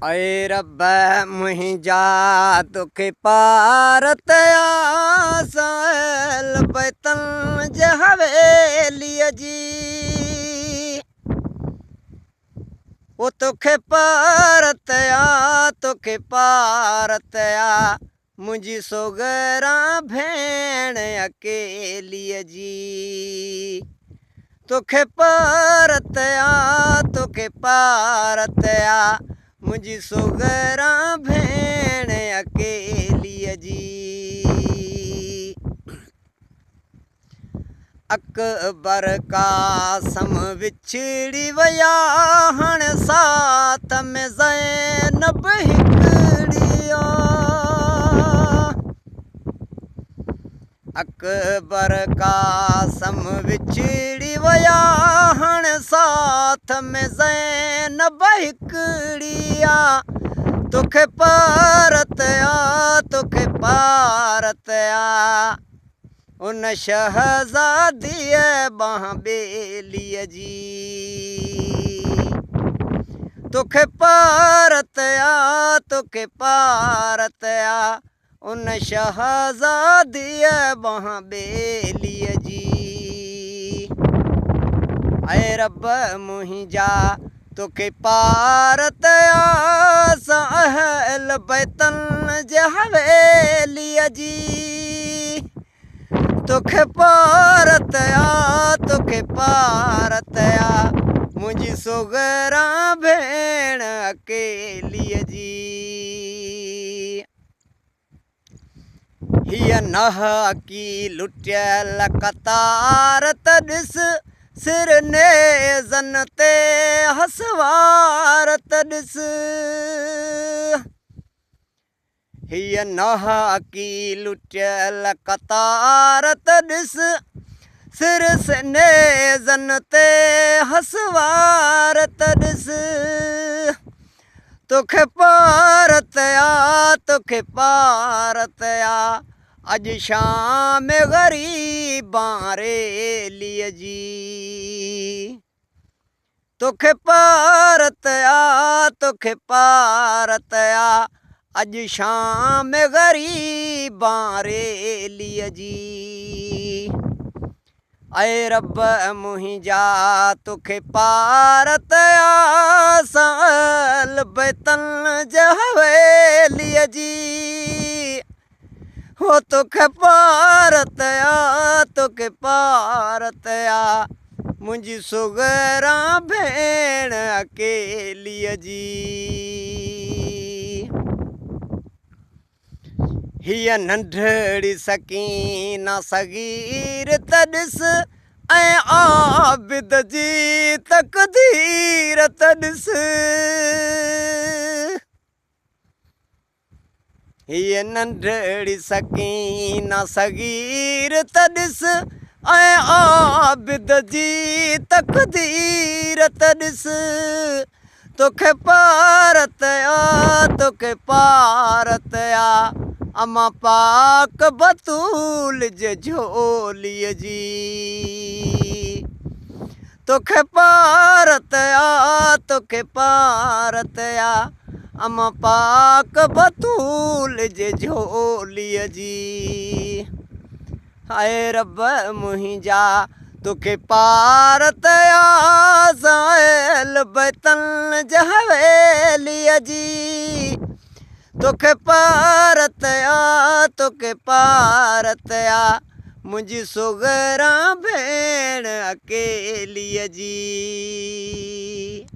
अय रब मुंहिंजा तोखे पारतया साल बैतन जे हवेलीअ जी वो तोखे पारतया मुंहिंजी सोगरा भेण अकेलीअ जी तोखे पारतया मुंहिंजी सोगरा भेण अकेलीअ जी अकबर कासम विछड़ी वया हाणे साथ में ज़ैनब हिकड़ी आ अकबर कासम विछड़ी वया हाणे साथ में ज़ैनब हिकड़ी आ तोखे पारतया उन शहज़ादीअ बाह बेलीअ जी तोखे पारतया उन शहज़ादीअ बाह बेलीअ जी अय रब मुंहिंजा तोखे पारतया अहल बैतन जे हवेलीअ जी तोखे पारतया मुंहिंजी सोगरा भेण अकेलीअ जी हीअ नह की लुटियल कतार त ॾिस सिर नेज़न ते हसवार त ॾिस हीअ नह की लुटियल कतार त ॾिस सिर नेज़न ते हसवार त ॾिस तोखे पारतया अॼु शाम ग़रीबां रेलीअ जी तोखे पारतया अॼु शाम ग़रीबां रेलीअ जी अय रब मुंहिंजा तोखे पारतया साल बैतन जे हवेलीअ जी हो तोखे पारतया मुंहिंजी सोगरा भेण अकेलीअ जी हीअ नंढड़ी सकीना सगीर त ॾिस ऐं आबिद जी तक़दीर त ॾिस हीअ नंढड़ी सकीना सगीर त ॾिस ऐं आबिद जी तक़दीर त ॾिस तोखे पारतया अम्मा पाक बतूल जे झोलीअ जी तोखे पारतया अम्मा पाक बतूल जे झोलीअ जी हाय रब मुंहिंजा तोखे पारतया ज़ाइल बैतन जे हवेलीअ जी तोखे पारतया मुंहिंजी सोगरा भेण अकेलीअ जी।